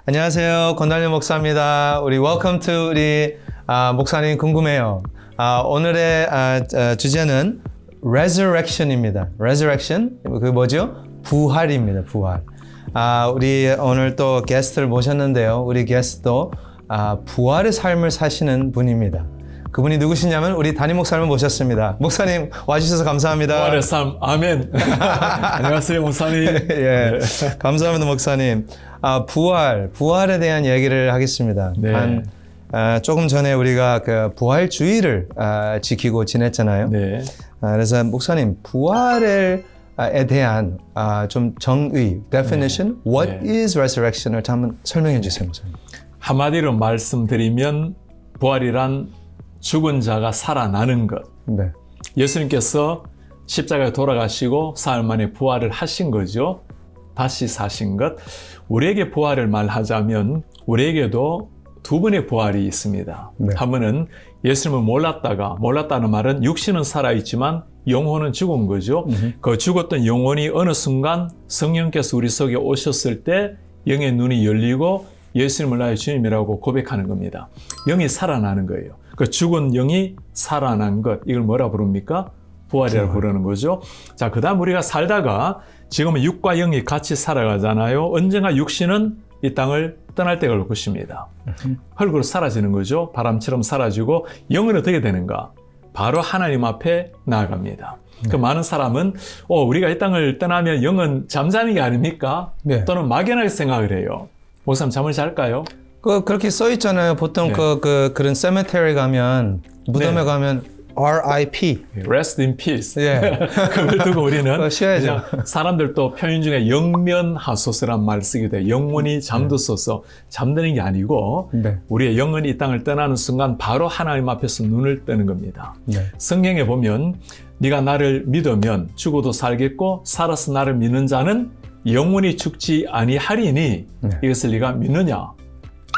안녕하세요. 권달려 목사입니다. 우리 welcome to 우리 목사님 궁금해요. 오늘의 주제는 resurrection입니다. resurrection 그 뭐죠? 부활입니다. 부활. 우리 오늘 또 게스트를 모셨는데요. 우리 게스트도 부활의 삶을 사시는 분입니다. 그분이 누구시냐면 우리 담임 목사님을 모셨습니다. 목사님 와주셔서 감사합니다. 부활의 삶, 아멘. 안녕하세요, 목사님. 예, 감사합니다, 목사님. 부활에 대한 얘기를 하겠습니다. 네. 조금 전에 우리가 그 부활주의를 지키고 지냈잖아요. 네. 그래서 목사님 부활에 대한 좀 정의, definition, 네. what 네. is resurrection을 한번 설명해 주세요, 목사님. 한마디로 말씀드리면 부활이란 죽은 자가 살아나는 것. 네. 예수님께서 십자가에 돌아가시고 사흘 만에 부활을 하신 거죠. 다시 사신 것. 우리에게 부활을 말하자면 우리에게도 두 번의 부활이 있습니다. 네. 한 번은 예수님을 몰랐다는 말은 육신은 살아있지만 영혼은 죽은 거죠. 그 죽었던 영혼이 어느 순간 성령께서 우리 속에 오셨을 때 영의 눈이 열리고 예수님을 나의 주님이라고 고백하는 겁니다. 영이 살아나는 거예요. 그 죽은 영이 살아난 것, 이걸 뭐라 부릅니까? 부활이라고 부르는 거죠. 자, 그 다음 우리가 살다가 지금은 육과 영이 같이 살아가잖아요. 언젠가 육신은 이 땅을 떠날 때가 올 것입니다. 흙으로 사라지는 거죠. 바람처럼 사라지고 영은 어떻게 되는가? 바로 하나님 앞에 나아갑니다. 그 많은 사람은 우리가 이 땅을 떠나면 영은 잠자는 게 아닙니까? 네. 또는 막연하게 생각을 해요. 목사님 잠을 잘까요? 그렇게 써 있잖아요. 보통 네. 그런 cemetery 가면 무덤에 네. 가면 R.I.P. Rest in peace. 예. 그걸 두고 우리는 쉬어야죠. 그냥 사람들도 표현 중에 영면하소서란 말을 쓰게 돼요. 영혼이 잠들어서 잠드는 게 아니고 네. 우리의 영혼이 이 땅을 떠나는 순간 바로 하나님 앞에서 눈을 뜨는 겁니다. 네. 성경에 보면 네가 나를 믿으면 죽어도 살겠고 살아서 나를 믿는 자는 영원히 죽지 아니하리니 네. 이것을 네가 믿느냐?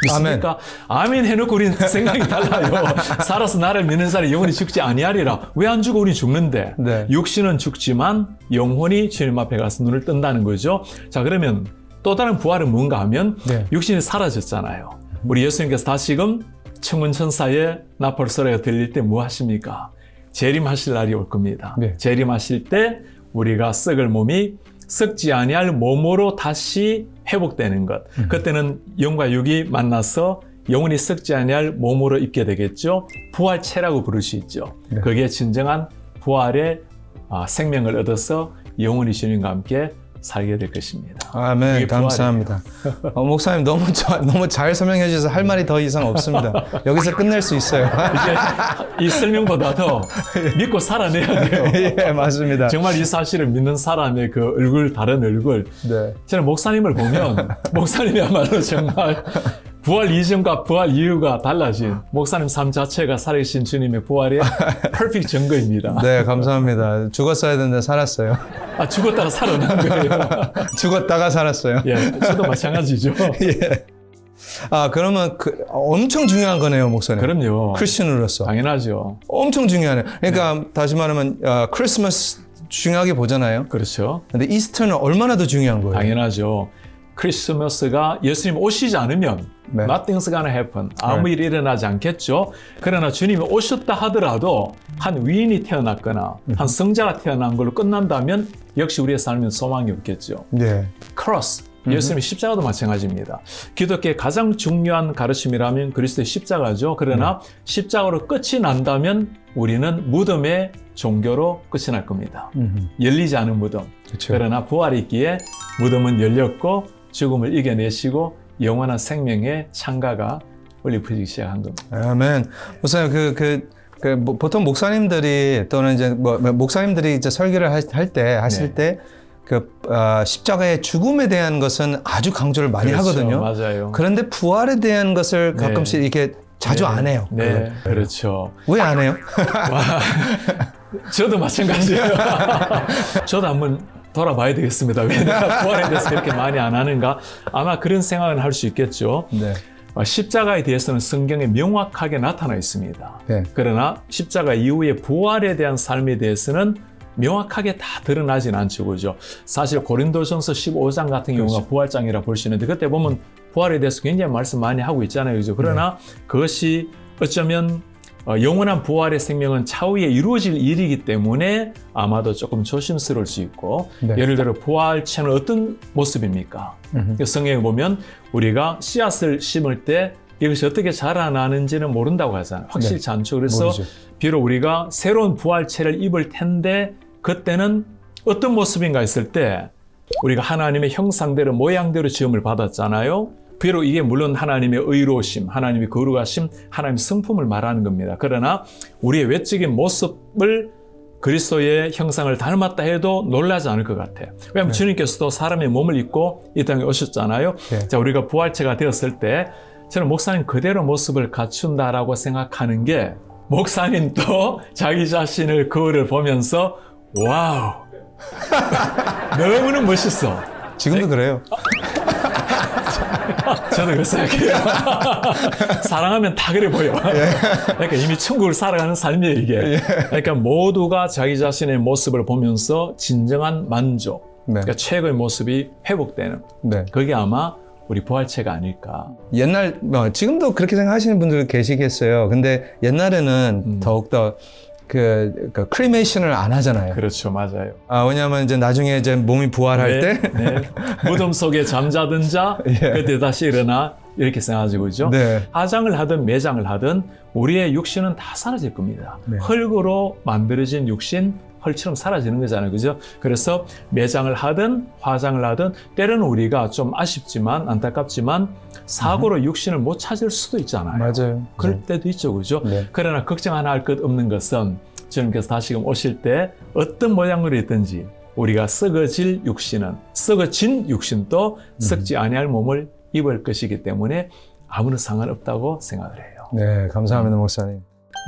믿습니까? 아멘 해놓고 우리는 생각이 달라요. 살아서 나를 믿는 자는 영원히 죽지 아니하리라. 왜 안 죽어? 우리 죽는데. 네. 육신은 죽지만 영혼이 주님 앞에 가서 눈을 뜬다는 거죠. 자, 그러면 또 다른 부활은 뭔가 하면 네. 육신이 사라졌잖아요. 우리 예수님께서 다시금 천군천사의 나팔 소리가 들릴 때 뭐 하십니까? 재림하실 날이 올 겁니다. 네. 재림하실 때 우리가 썩을 몸이 썩지 아니할 몸으로 다시 회복되는 것. 그때는 영과 육이 만나서 영혼이 썩지 아니할 몸으로 입게 되겠죠. 부활체라고 부를 수 있죠. 네. 그게 진정한 부활의 생명을 얻어서 영원히 주님과 함께 살게 될 것입니다. 아멘. 감사합니다. 목사님 너무 잘 설명해 주셔서 할 말이 더 이상 없습니다. 여기서 끝낼 수 있어요. 이제 이 설명보다도 믿고 살아내야 돼요. 예, 맞습니다. 정말 이 사실을 믿는 사람의 그 얼굴, 다른 얼굴. 네. 저는 목사님을 보면 목사님이야말로 정말 부활 이전과 부활 이후가 달라진 목사님 삶 자체가 살아계신 주님의 부활의 퍼펙트 증거입니다. 네, 감사합니다. 죽었어야 되는데 살았어요. 죽었다가 살아난 거예요. 죽었다가 살았어요. 예, 저도 마찬가지죠. 예. 그러면 엄청 중요한 거네요, 목사님. 그럼요. 크리스천으로서. 당연하죠. 엄청 중요하네요. 그러니까 다시 말하면 크리스마스 중요하게 보잖아요. 그렇죠. 근데 이스터는 얼마나 더 중요한 거예요? 당연하죠. 크리스마스가 예수님 오시지 않으면 네. nothing's gonna happen. 아무 일이 일어나지 않겠죠. 그러나 주님이 오셨다 하더라도 한 위인이 태어났거나 한 성자가 태어난 걸로 끝난다면 역시 우리의 삶은 소망이 없겠죠. 네. 크로스. 예수님의 십자가도 마찬가지입니다. 기독교의 가장 중요한 가르침이라면 그리스도의 십자가죠. 그러나 십자가로 끝이 난다면 우리는 무덤의 종교로 끝이 날 겁니다. 열리지 않은 무덤. 그쵸. 그러나 부활이 있기에 무덤은 열렸고 죽음을 이겨내시고 영원한 생명의 창가가 올리펴지기 시작한 겁니다. 아멘. 목사님, 보통 목사님들이 또는 이제 목사님들이 이제 설교를 하실 때 십자가의 죽음에 대한 것은 아주 강조를 많이 그렇죠, 하거든요. 맞아요. 그런데 부활에 대한 것을 가끔씩 이렇게 자주 안 해요. 네, 그렇죠. 왜 안 해요? 저도 마찬가지예요. 저도 한번 돌아봐야 되겠습니다. 왜 내가 부활에 대해서 그렇게 많이 안 하는가? 아마 그런 생각은 할 수 있겠죠. 네. 십자가에 대해서는 성경에 명확하게 나타나 있습니다. 네. 그러나 십자가 이후의 부활에 대한 삶에 대해서는 명확하게 다 드러나진 않죠. 그죠? 사실 고린도전서 15장 같은 경우가 부활장이라 볼 수 있는데 그때 보면 부활에 대해서 굉장히 말씀 많이 하고 있잖아요. 그죠? 그러나 그것이 어쩌면 영원한 부활의 생명은 차후에 이루어질 일이기 때문에 아마도 조금 조심스러울 수 있고 예를 들어 부활체는 어떤 모습입니까? 성경에 보면 우리가 씨앗을 심을 때 이것이 어떻게 자라나는지는 모른다고 하잖아요. 확실치 않죠. 그래서 모르죠. 비록 우리가 새로운 부활체를 입을 텐데 그때는 어떤 모습인가 했을 때 우리가 하나님의 형상대로 모양대로 지음을 받았잖아요. 비록 이게 물론 하나님의 의로우심, 하나님의 거룩하심, 하나님의 성품을 말하는 겁니다. 그러나 우리의 외적인 모습을 그리스도의 형상을 닮았다 해도 놀라지 않을 것 같아요. 왜냐하면 주님께서도 사람의 몸을 입고 이 땅에 오셨잖아요. 자, 우리가 부활체가 되었을 때 저는 목사님 그대로 모습을 갖춘다라고 생각하는 게 목사님도 자기 자신을 거울을 보면서 와우 너무는 멋있어. 지금도 그래요. 저도 그렇게 생각해요. 사랑하면 다 그래 보여. 그러니까 이미 천국을 살아가는 삶이에요, 이게. 그러니까 모두가 자기 자신의 모습을 보면서 진정한 만족, 그러니까 최고의 모습이 회복되는 그게 아마 우리 부활체가 아닐까. 옛날, 지금도 그렇게 생각하시는 분들 계시겠어요. 근데 옛날에는 더욱더 크리메이션을 안 하잖아요. 그렇죠, 맞아요. 왜냐하면 이제 나중에 이제 몸이 부활할 때 무덤 속에 잠자던 자 그때 다시 일어나 이렇게 생각하죠, 그죠? 화장을 하든 매장을 하든 우리의 육신은 다 사라질 겁니다. 흙으로 만들어진 육신 헐처럼 사라지는 거잖아요, 그죠? 그래서 매장을 하든 화장을 하든 때로는 우리가 좀 아쉽지만 안타깝지만 사고로 육신을 못 찾을 수도 있잖아요. 맞아요. 그럴 때도 있죠, 그죠? 그러나 걱정 하나 할 것 없는 것은 주님께서 다시금 오실 때 어떤 모양으로 있든지 우리가 썩어진 육신도 썩지 아니할 몸을 입을 것이기 때문에 아무런 상관없다고 생각을 해요. 네, 감사합니다, 목사님.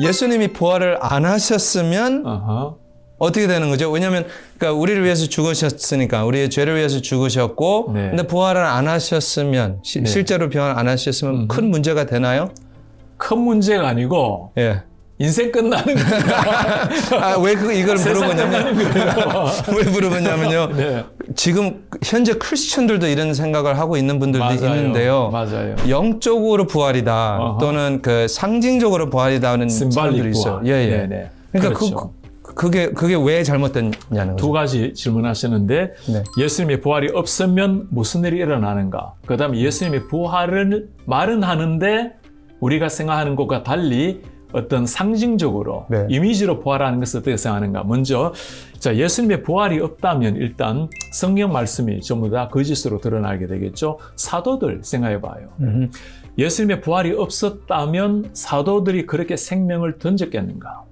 예수님이 부활을 안 하셨으면 어떻게 되는 거죠? 왜냐하면 그러니까 우리를 위해서 죽으셨으니까 우리의 죄를 위해서 죽으셨고 근데 부활을 안 하셨으면 실제로 부활 안 하셨으면 큰 문제가 되나요? 큰 문제가 아니고 인생 끝나는 거예요. 왜 이걸 물어보냐면요. 지금 현재 크리스천들도 이런 생각을 하고 있는 분들도 있는데요. 맞아요. 영적으로 부활이다 또는 상징적으로 부활이다는 사람들이 있어요. 그러니까 그렇죠. 그게 왜 잘못됐냐는 거죠. 두 가지 질문하시는데 예수님의 부활이 없으면 무슨 일이 일어나는가? 그 다음에 예수님의 부활을 말은 하는데 우리가 생각하는 것과 달리 어떤 상징적으로 이미지로 부활하는 것을 어떻게 생각하는가? 먼저 자, 예수님의 부활이 없다면 일단 성경 말씀이 전부 다 거짓으로 드러나게 되겠죠. 사도들 생각해 봐요. 예수님의 부활이 없었다면 사도들이 그렇게 생명을 던졌겠는가?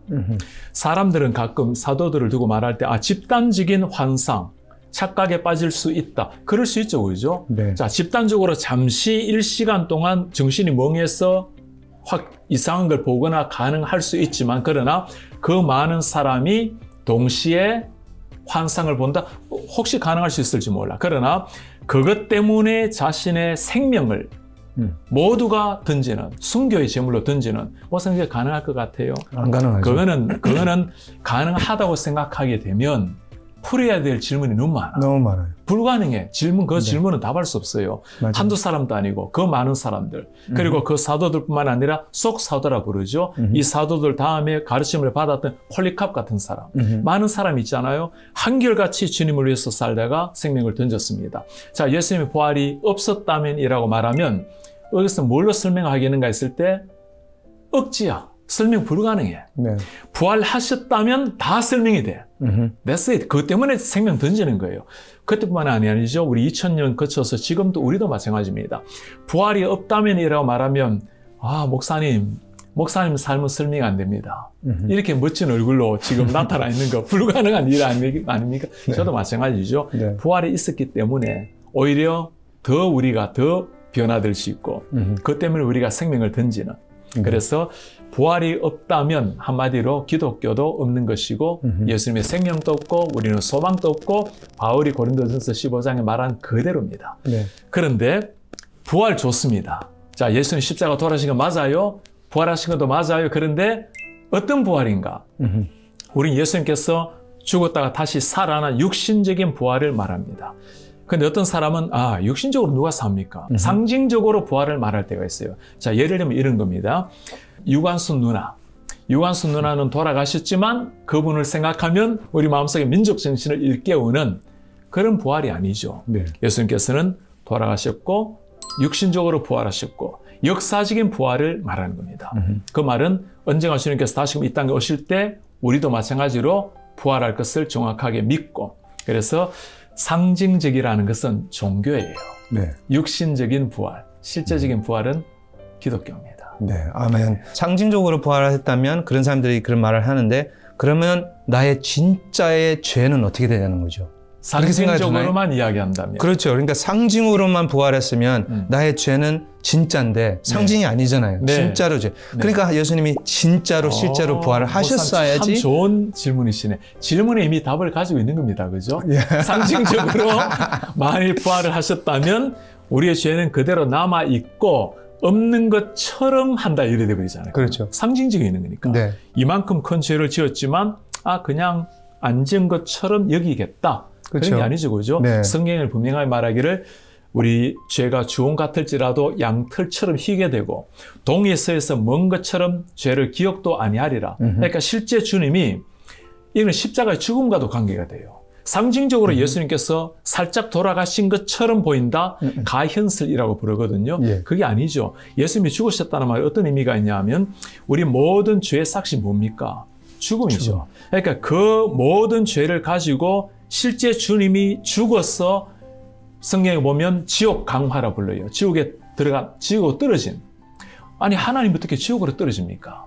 사람들은 가끔 사도들을 두고 말할 때 집단적인 환상, 착각에 빠질 수 있다. 그럴 수 있죠, 그죠? 자, 집단적으로 잠시 일시간 동안 정신이 멍해서 확 이상한 걸 보거나 가능할 수 있지만 그러나 그 많은 사람이 동시에 환상을 본다? 혹시 가능할 수 있을지 몰라. 그러나 그것 때문에 자신의 생명을 모두가 던지는, 순교의 제물로 던지는 목사님 가능할 것 같아요? 안 가능하죠. 그거는 가능하다고 생각하게 되면 풀어야 될 질문이 너무 많아요. 불가능해. 질문은 답할 수 없어요. 한두 사람도 아니고 그 많은 사람들. 그리고 그 사도들뿐만 아니라 속사도라 부르죠. 이 사도들 다음에 가르침을 받았던 폴리캅 같은 사람. 많은 사람이 있잖아요. 한결같이 주님을 위해서 살다가 생명을 던졌습니다. 자, 예수님의 부활이 없었다면이라고 말하면 여기서 뭘로 설명하겠는가 했을 때 억지야. 설명 불가능해. 부활하셨다면 다 설명이 돼. That's it. 그것 때문에 생명 던지는 거예요. 그때뿐만 아니죠. 우리 2000년 거쳐서 지금도 우리도 마찬가지입니다. 부활이 없다면이라고 말하면 목사님 삶은 설명이 안 됩니다. 이렇게 멋진 얼굴로 지금 나타나 있는 거 불가능한 일 아닙니까? 저도 마찬가지죠. 부활이 있었기 때문에 오히려 더 우리가 더 변화될 수 있고 그것 때문에 우리가 생명을 던지는 그래서 부활이 없다면 한마디로 기독교도 없는 것이고 예수님의 생명도 없고 우리는 소망도 없고 바울이 고린도전서 15장에 말한 그대로입니다. 그런데 부활 좋습니다. 자, 예수님 십자가 돌아가신 거 맞아요. 부활하신 것도 맞아요. 그런데 어떤 부활인가? 우린 예수님께서 죽었다가 다시 살아난 육신적인 부활을 말합니다. 근데 어떤 사람은 육신적으로 누가 삽니까? 상징적으로 부활을 말할 때가 있어요. 자, 예를 들면 이런 겁니다. 유관순 누나는 돌아가셨지만 그분을 생각하면 우리 마음속에 민족 정신을 일깨우는 그런 부활이 아니죠. 네. 예수님께서는 돌아가셨고 육신적으로 부활하셨고 역사적인 부활을 말하는 겁니다. 그 말은 언젠가 주님께서 다시금 이 땅에 오실 때 우리도 마찬가지로 부활할 것을 정확하게 믿고, 그래서 상징적이라는 것은 종교예요. 네. 육신적인 부활, 실제적인 부활은 기독교입니다. 네, 아멘. 상징적으로 부활을 했다면 그런 사람들이 그런 말을 하는데, 그러면 나의 진짜의 죄는 어떻게 되냐는 거죠. 상징적으로만 이야기한다면. 그렇죠. 그러니까 상징으로만 부활했으면 나의 죄는 진짜인데 상징이 아니잖아요. 네. 진짜로 죄. 그러니까 예수님이 진짜로 실제로 부활을 하셨어야지. 참 좋은 질문이시네. 질문에 이미 답을 가지고 있는 겁니다. 그죠? 예. 상징적으로 만일 부활을 하셨다면 우리의 죄는 그대로 남아있고 없는 것처럼 한다 이래 돼버리잖아요. 그렇죠. 상징적이 있는 거니까. 네. 이만큼 큰 죄를 지었지만 그냥 안 지은 것처럼 여기겠다. 그렇죠. 그런 게 아니죠. 그죠? 네. 성경을 분명하게 말하기를 우리 죄가 주홍 같을지라도 양털처럼 희게 되고 동이 서에서 먼 것처럼 죄를 기억도 아니하리라. 그러니까 실제 주님이 이건 십자가의 죽음과도 관계가 돼요. 상징적으로 예수님께서 살짝 돌아가신 것처럼 보인다. 가현슬이라고 부르거든요. 예. 그게 아니죠. 예수님이 죽으셨다는 말이 어떤 의미가 있냐면 우리 모든 죄의 삭이 뭡니까? 죽음이죠. 그러니까 그 모든 죄를 가지고 실제 주님이 죽어서 성경에 보면 지옥 강화라 불러요. 지옥에 지옥으로 떨어진. 아니 하나님 어떻게 지옥으로 떨어집니까?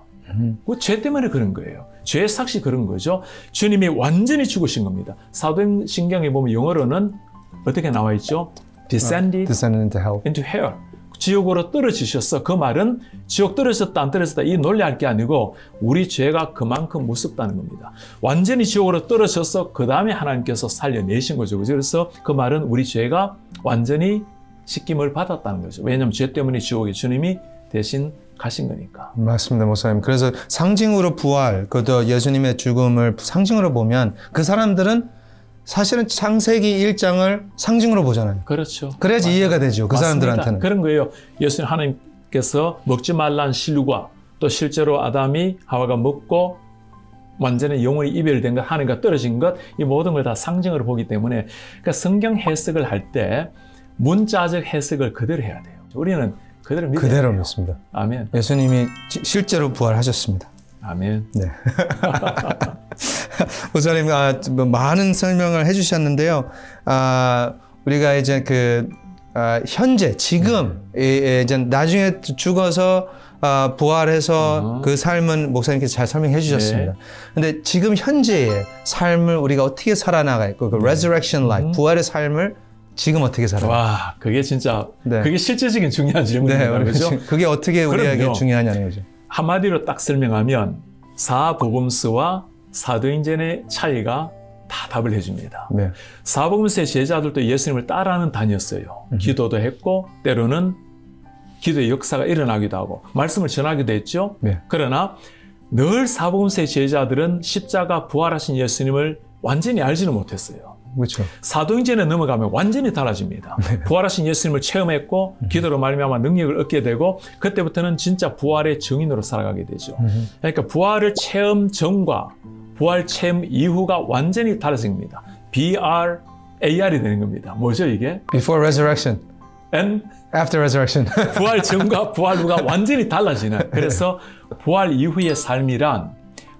그 죄 때문에 그런 거예요. 죄의 삭이 그런 거죠. 주님이 완전히 죽으신 겁니다. 사도행전에 보면 영어로는 어떻게 나와 있죠? Descended into hell. 지옥으로 떨어지셨어. 그 말은 지옥 떨어졌다 안 떨어졌다 이 논리할 게 아니고 우리 죄가 그만큼 무섭다는 겁니다. 완전히 지옥으로 떨어져서 그 다음에 하나님께서 살려내신 거죠. 그래서 그 말은 우리 죄가 완전히 씻김을 받았다는 거죠. 왜냐하면 죄 때문에 지옥에 주님이 대신 가신 거니까. 맞습니다, 목사님. 그래서 상징으로 부활, 그것도 예수님의 죽음을 상징으로 보면 그 사람들은 사실은 창세기 1장을 상징으로 보잖아요. 그렇죠. 그래야지 맞아요. 이해가 되죠. 그 맞습니다. 사람들한테는. 그런 거예요. 예수님 하나님께서 먹지 말라는 실과 또 실제로 아담이 하와가 먹고 완전히 영원히 이별된 것, 하나님과 떨어진 것, 이 모든 걸 다 상징으로 보기 때문에 그러니까 성경 해석을 할 때 문자적 해석을 그대로 해야 돼요. 우리는 그대로 믿어야 돼요. 그대로 믿습니다. 아멘. 예수님이 실제로 부활하셨습니다. 아멘. 네. 목사님, 많은 설명을 해주셨는데요. 우리가 이제 현재, 지금, 이제 나중에 죽어서 부활해서 그 삶은 목사님께서 잘 설명해 주셨습니다. 근데 지금 현재의 삶을 우리가 어떻게 살아나가요? 그 resurrection life, 부활의 삶을 지금 어떻게 살아요? 와, 그게 진짜, 그게 실제적인 중요한 질문입니다. 네, 그렇죠? 그게 어떻게 우리에게 그럼요. 중요하냐는 거죠. 한마디로 딱 설명하면 사복음서와 사도행전의 차이가 다 답을 해줍니다. 네. 사복음서의 제자들도 예수님을 따라하는 다녔어요. 기도도 했고 때로는 기도의 역사가 일어나기도 하고 말씀을 전하기도 했죠. 네. 그러나 늘 사복음서의 제자들은 십자가 부활하신 예수님을 완전히 알지는 못했어요. 그렇죠. 사도행전에 넘어가면 완전히 달라집니다. 부활하신 예수님을 체험했고 기도로 말미암아 능력을 얻게 되고 그때부터는 진짜 부활의 증인으로 살아가게 되죠. 그러니까 부활을 체험 전과 부활 체험 이후가 완전히 달라집니다. BRAR이 되는 겁니다. 뭐죠 이게? Before resurrection and After resurrection. 부활 전과 부활 후가 완전히 달라지는. 그래서 부활 이후의 삶이란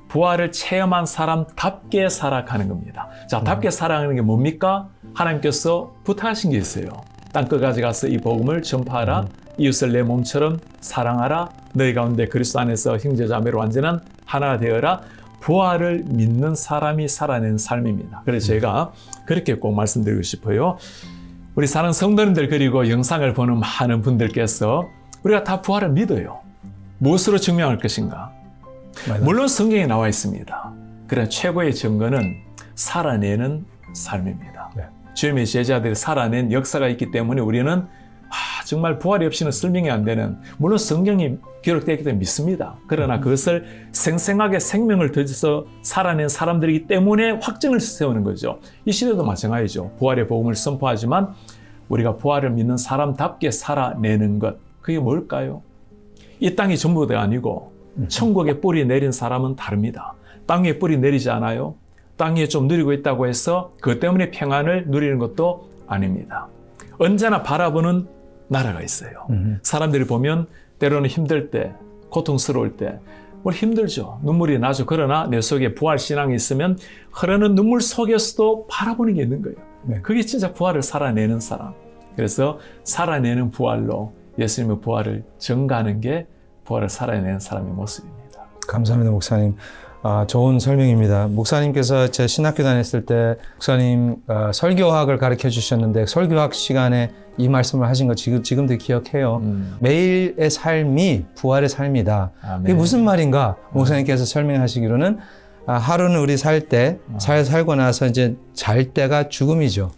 부활을 체험한 사람답게 살아가는 겁니다. 자, 답게 살아가는 게 뭡니까? 하나님께서 부탁하신 게 있어요. 땅끝까지 가서 이 복음을 전파하라. 이웃을 내 몸처럼 사랑하라. 너희 가운데 그리스도 안에서 형제자매로 완전한 하나가 되어라. 부활을 믿는 사람이 살아내는 삶입니다. 그래서 제가 그렇게 꼭 말씀드리고 싶어요. 우리 사는 성도님들 그리고 영상을 보는 많은 분들께서 우리가 다 부활을 믿어요. 무엇으로 증명할 것인가? 물론 성경에 나와 있습니다. 그러나 최고의 증거는 살아내는 삶입니다. 주님의 제자들이 살아낸 역사가 있기 때문에 우리는 정말 부활이 없이는 설명이 안 되는, 물론 성경이 기록되기 때문에 믿습니다. 그러나 그것을 생생하게 생명을 더해서 살아낸 사람들이기 때문에 확증을 세우는 거죠. 이 시대도 마찬가지죠. 부활의 복음을 선포하지만 우리가 부활을 믿는 사람답게 살아내는 것, 그게 뭘까요? 이 땅이 전부가 아니고 천국에 뿌리 내린 사람은 다릅니다. 땅에 뿌리 내리지 않아요. 땅 위에 좀 누리고 있다고 해서 그것 때문에 평안을 누리는 것도 아닙니다. 언제나 바라보는 나라가 있어요. 사람들이 보면 때로는 힘들 때, 고통스러울 때, 뭘 힘들죠. 눈물이 나죠. 그러나 내 속에 부활 신앙이 있으면 흐르는 눈물 속에서도 바라보는 게 있는 거예요. 네. 그게 진짜 부활을 살아내는 사람. 그래서 살아내는 부활로 예수님의 부활을 전가하는 게 부활을 살아내는 사람의 모습입니다. 감사합니다, 목사님. 좋은 설명입니다. 목사님께서 제 신학교 다녔을 때 목사님 설교학을 가르쳐 주셨는데 설교학 시간에 이 말씀을 하신 거 지금도 기억해요. 매일의 삶이 부활의 삶이다. 아멘. 이게 무슨 말인가? 목사님께서 설명하시기로는 하루는 우리 살고 나서 이제 잘 때가 죽음이죠.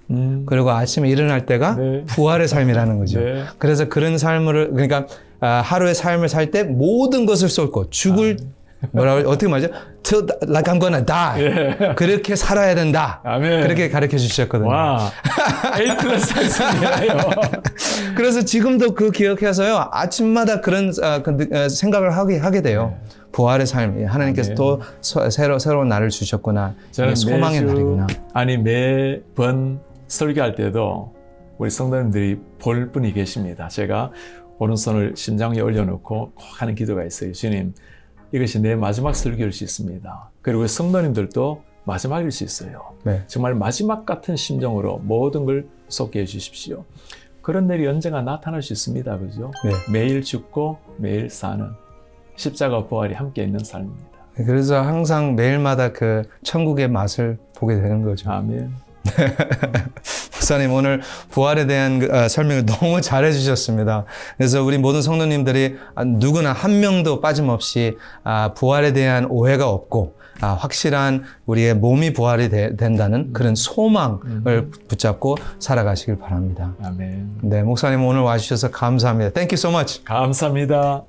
그리고 아침에 일어날 때가 네. 부활의 삶이라는 거죠. 네. 그래서 그런 삶을, 그러니까 하루의 삶을 살 때 모든 것을 쏟고 죽을 어떻게 말하죠? Till like I'm gonna die. 예. 그렇게 살아야 된다. 아멘. 그렇게 가르쳐 주셨거든요. 와, A 클래스 학생이에요. 그래서 지금도 그 기억해서요. 아침마다 그런 생각을 하게 돼요. 부활의 삶, 하나님께서 또 새로운 날을 주셨구나. 이게 소망의 날이구나. 아니 매번 설교할 때도 우리 성도님들이 볼 분이 계십니다. 제가 오른손을 심장 위에 올려놓고 꼭 하는 기도가 있어요. 주님, 이것이 내 마지막 설교일 수 있습니다. 그리고 성도님들도 마지막일 수 있어요. 네. 정말 마지막 같은 심정으로 모든 걸 쏟게 해주십시오. 그런 날이 언젠가 나타날 수 있습니다. 그죠? 네. 매일 죽고 매일 사는 십자가 부활이 함께 있는 삶입니다. 그래서 항상 매일마다 그 천국의 맛을 보게 되는 거죠. 아멘. 목사님 오늘 부활에 대한 설명을 너무 잘해 주셨습니다. 그래서 우리 모든 성도님들이 누구나 한 명도 빠짐없이 부활에 대한 오해가 없고 확실한 우리의 몸이 부활이 된다는 그런 소망을 붙잡고 살아가시길 바랍니다. 아멘. 네, 목사님 오늘 와주셔서 감사합니다. Thank you so much. 감사합니다.